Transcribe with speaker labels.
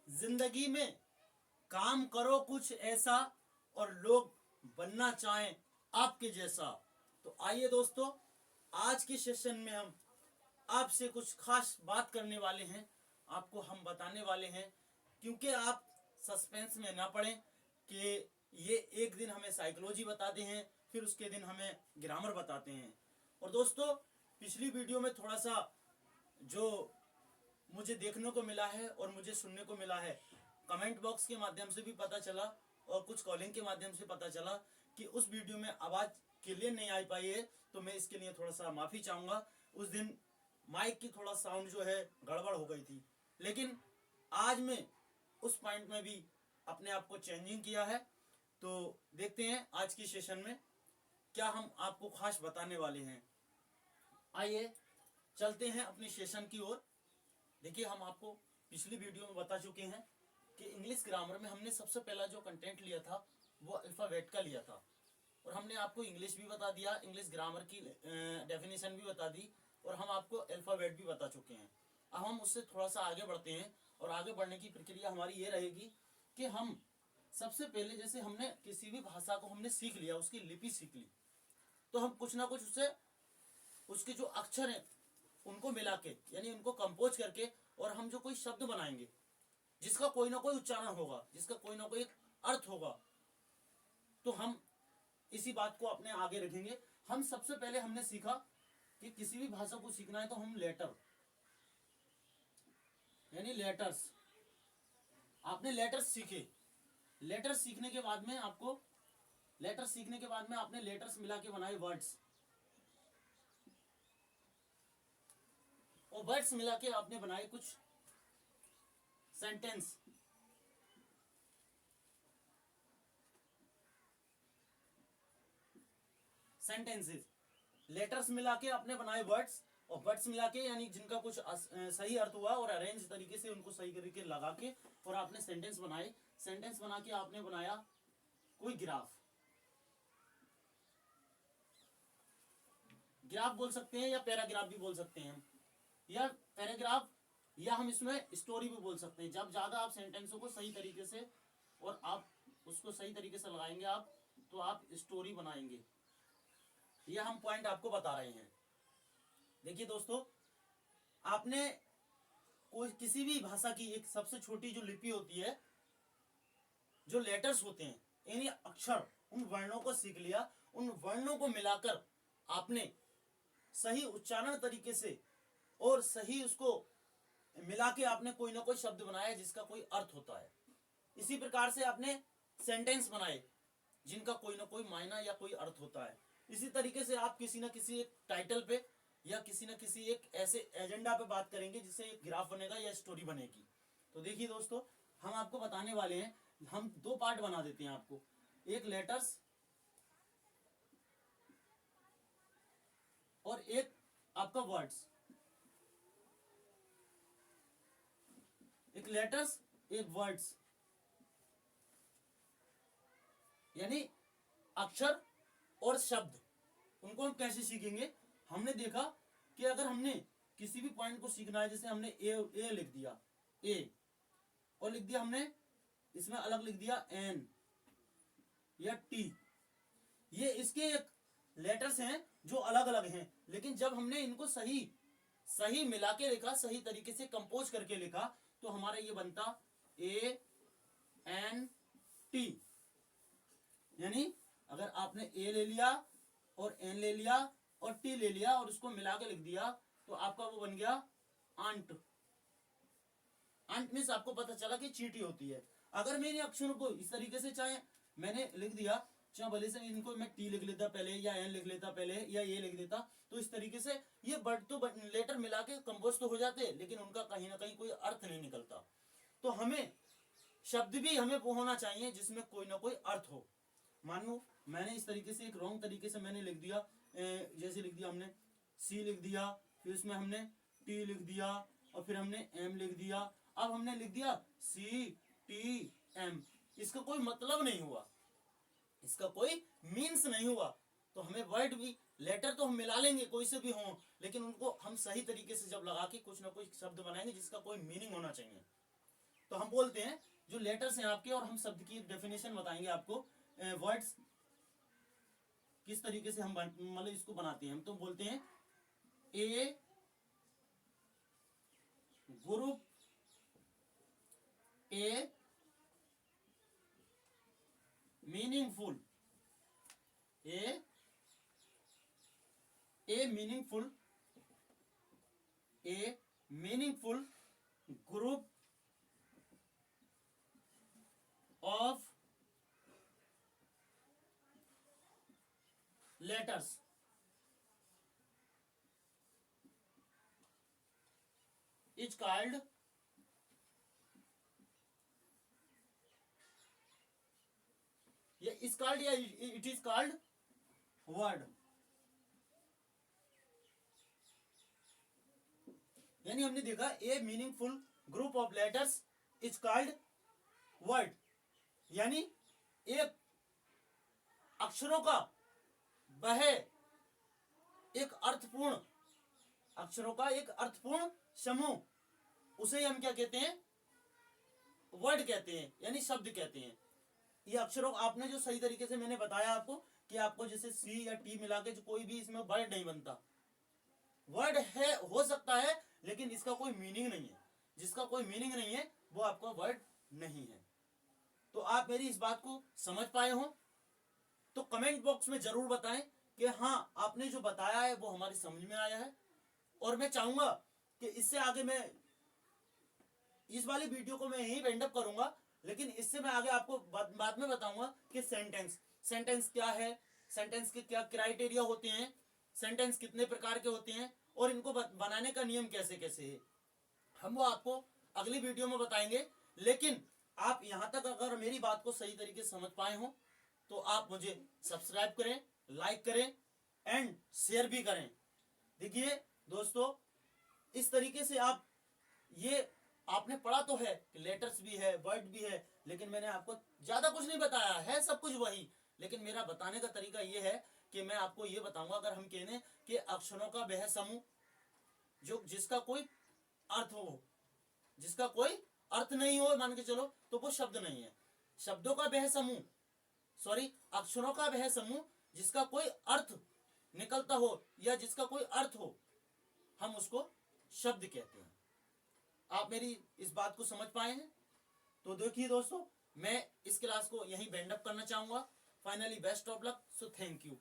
Speaker 1: जिंदगी में काम करो कुछ ऐसा और लोग बनना चाहें आपके जैसा। तो आइए दोस्तों, आज के सेशन में हम आपसे कुछ खास बात करने वाले हैं, आपको हम बताने वाले हैं, क्योंकि आप सस्पेंस में ना पड़ें कि ये एक दिन हमें साइकोलॉजी बताते हैं, फिर उसके दिन हमें ग्रामर बताते हैं। और दोस्तों, पिछली वीडियो में थोड़ा सा जो मुझे देखने को मिला है और मुझे सुनने को मिला है, कमेंट बॉक्स के माध्यम से भी पता चला और कुछ कॉलिंग के माध्यम से पता चला कि उस वीडियो में आवाज़ क्लियर नहीं आ पाई है, तो मैं इसके लिए थोड़ा सा माफ़ी चाहूँगा। उस दिन माइक की थोड़ा साउंड जो है गड़बड़ हो गई थी, लेकिन आज मैं उस पॉइंट में भी अपने आप को चेंजिंग किया है। तो देखते हैं आज की सेशन में क्या हम आपको खास बताने वाले हैं। आइए चलते हैं अपनी सेशन की ओर। देखिए, हम आपको पिछली वीडियो में बता चुके हैं कि इंग्लिश ग्रामर में हमने सबसे पहला जो कंटेंट लिया था वो अल्फ़ाबेट का लिया था, और हमने आपको इंग्लिश भी बता दिया, इंग्लिश ग्रामर की डेफिनेशन भी बता दी, और हम आपको अल्फ़ाबेट भी बता चुके हैं। अब हम उससे थोड़ा सा आगे बढ़ते हैं, और आगे बढ़ने की प्रक्रिया हमारी ये रहेगी कि हम सबसे पहले, जैसे हमने किसी भी भाषा को हमने सीख लिया, उसकी लिपि सीख ली, तो हम कुछ ना कुछ उससे उसके जो अक्षर हैं उनको मिला के, यानी उनको कंपोज करके, और हम जो कोई शब्द बनाएंगे जिसका कोई ना कोई उच्चारण होगा, जिसका कोई ना कोई अर्थ होगा, तो हम इसी बात को अपने आगे रखेंगे। हम सबसे पहले हमने सीखा कि किसी भी भाषा को सीखना है तो हम लेटर, यानी लेटर्स, आपने लेटर्स सीखे। लेटर्स सीखने के बाद में आपको लेटर्स सीखने के बाद में आपने लेटर्स मिला के बनाए वर्ड्स, और वर्ड्स मिला के आपने बनाए कुछ सेंटेंस। सेंटेंसेस, लेटर्स मिला के आपने बनाए वर्ड्स, और वर्ड्स मिला के यानी जिनका कुछ सही अर्थ हुआ, और अरेंज तरीके से उनको सही तरीके लगा के और आपने सेंटेंस बनाए। सेंटेंस बना के आपने बनाया कोई ग्राफ। ग्राफ बोल सकते हैं या पैराग्राफ भी बोल सकते हैं हम, या पैराग्राफ, या हम इसमें स्टोरी भी बोल सकते हैं। जब ज़्यादा आप सेंटेंसों को सही तरीके से और आप उसको सही तरीके से लगाएंगे आप, तो आप स्टोरी बनाएंगे। यह हम पॉइंट आपको बता रहे हैं। देखिए दोस्तों, आपने कोई किसी भी भाषा की एक सबसे छोटी जो लिपि होती है, जो लेटर्स होते हैं, यानी अक्षर, उन वर्णों को सीख लिया। उन वर्णों को मिलाकर आपने सही उच्चारण तरीके से और सही उसको मिला के आपने कोई ना कोई शब्द बनाया जिसका कोई अर्थ होता है। इसी प्रकार से आपने सेंटेंस बनाए जिनका कोई ना कोई मायना या कोई अर्थ होता है। इसी तरीके से आप किसी न किसी एक टाइटल पे या किसी न किसी एक ऐसे एजेंडा पे बात करेंगे जिससे एक ग्राफ बनेगा या स्टोरी बनेगी। तो देखिए दोस्तों, हम आपको बताने वाले हैं, हम दो पार्ट बना देते हैं आपको, एक लेटर्स और एक आपका वर्ड्स। एक लेटर्स, एक वर्ड्स, यानी अक्षर और शब्द, उनको हम कैसे सीखेंगे। हमने देखा कि अगर हमने किसी भी पॉइंट को सीखना है, जैसे हमने ए लिख दिया, ए, और लिख दिया हमने इसमें अलग लिख दिया एन या टी, ये इसके एक लेटर्स हैं जो अलग अलग हैं, लेकिन जब हमने इनको सही सही मिला के लिखा, सही तरीके से कंपोज करके लिखा, तो हमारा ये बनता ए एन टी। यानी अगर आपने ए ले लिया और एन ले लिया और टी ले लिया और उसको मिला के लिख दिया, तो आपका वो बन गया आंट। आंट मीन्स आपको पता चला कि चींटी होती है। अगर मैंने अक्षरों को इस तरीके से, चाहे मैंने लिख दिया, चाहे भले से इनको मैं टी लिख लेता पहले, या एन लिख लेता पहले, या ये लिख देता, तो इस तरीके से ये वर्ड तो लेटर मिला के कंपोज तो हो जाते, लेकिन उनका कहीं ना कहीं कोई अर्थ नहीं निकलता। तो हमें शब्द भी हमें वो होना चाहिए जिसमें कोई ना कोई अर्थ हो। मान लो मैंने इस तरीके से एक रॉन्ग तरीके से मैंने लिख दिया, जैसे लिख दिया हमने सी लिख दिया, फिर उसमें हमने टी लिख दिया, और फिर हमने एम लिख दिया। अब हमने लिख दिया सी टी एम, इसका कोई मतलब नहीं हुआ, इसका कोई मीन्स नहीं हुआ। तो हमें वर्ड भी, लेटर तो हम मिला लेंगे कोई से भी हो, लेकिन उनको हम सही तरीके से जब लगा के कुछ ना कुछ शब्द बनाएंगे जिसका कोई मीनिंग होना चाहिए। तो हम बोलते हैं जो लेटर्स हैं आपके, और हम शब्द की डेफिनेशन बताएंगे आपको। वर्ड्स किस तरीके से हम मतलब इसको बनाते हैं, हम तो बोलते हैं A group, A meaningful, A meaningful, A meaningful group of letters is called या is called या it is called word। यानी हमने देखा ए meaningful group of letters is called word, यानी एक अक्षरों का वह एक अर्थपूर्ण, अक्षरों का एक अर्थपूर्ण समूह, उसे हम क्या कहते हैं, वर्ड कहते हैं, यानी शब्द कहते हैं। ये अक्षरों, आपने जो सही तरीके से मैंने बताया आपको कि आपको जैसे सी या टी मिला के जो कोई भी इसमें वर्ड नहीं बनता, वर्ड है हो सकता है लेकिन इसका कोई मीनिंग नहीं है, जिसका कोई मीनिंग नहीं है वो आपका वर्ड नहीं है। तो आप मेरी इस बात को समझ पाए हो तो कमेंट बॉक्स में जरूर बताएं कि हाँ आपने जो बताया है वो हमारी समझ में आया है। और मैं चाहूंगा कि इससे आगे मैं इस वाली वीडियो को मैं यहीं वाइंड अप करूंगा, लेकिन इससे मैं आगे आपको बाद में बताऊंगा कि सेंटेंस क्या है, सेंटेंस के क्या क्राइटेरिया होते हैं, सेंटेंस कितने प्रकार के होते हैं और इनको बनाने का नियम कैसे कैसे है, हम वो आपको अगली वीडियो में बताएंगे। लेकिन आप यहां तक अगर मेरी बात को सही तरीके से समझ पाए हो तो आप मुझे सब्सक्राइब करें, लाइक करें एंड शेयर भी करें। देखिए दोस्तों, इस तरीके से आप ये आपने पढ़ा तो है कि लेटर्स भी है, वर्ड भी है, लेकिन मैंने आपको ज्यादा कुछ नहीं बताया है, सब कुछ वही, लेकिन मेरा बताने का तरीका ये है कि मैं आपको ये बताऊंगा, अगर हम कहने कि अक्षरों का वह समूह जो जिसका कोई अर्थ हो, जिसका कोई अर्थ नहीं हो, मान के चलो तो वो शब्द नहीं है। शब्दों का वह समूह, सॉरी अक्षरों का वह समूह जिसका कोई अर्थ निकलता हो या जिसका कोई अर्थ हो, हम उसको शब्द कहते हैं। आप मेरी इस बात को समझ पाए हैं? तो देखिए दोस्तों, मैं इस क्लास को यहीं वाइंड अप करना चाहूंगा। Finally best of luck, so thank you.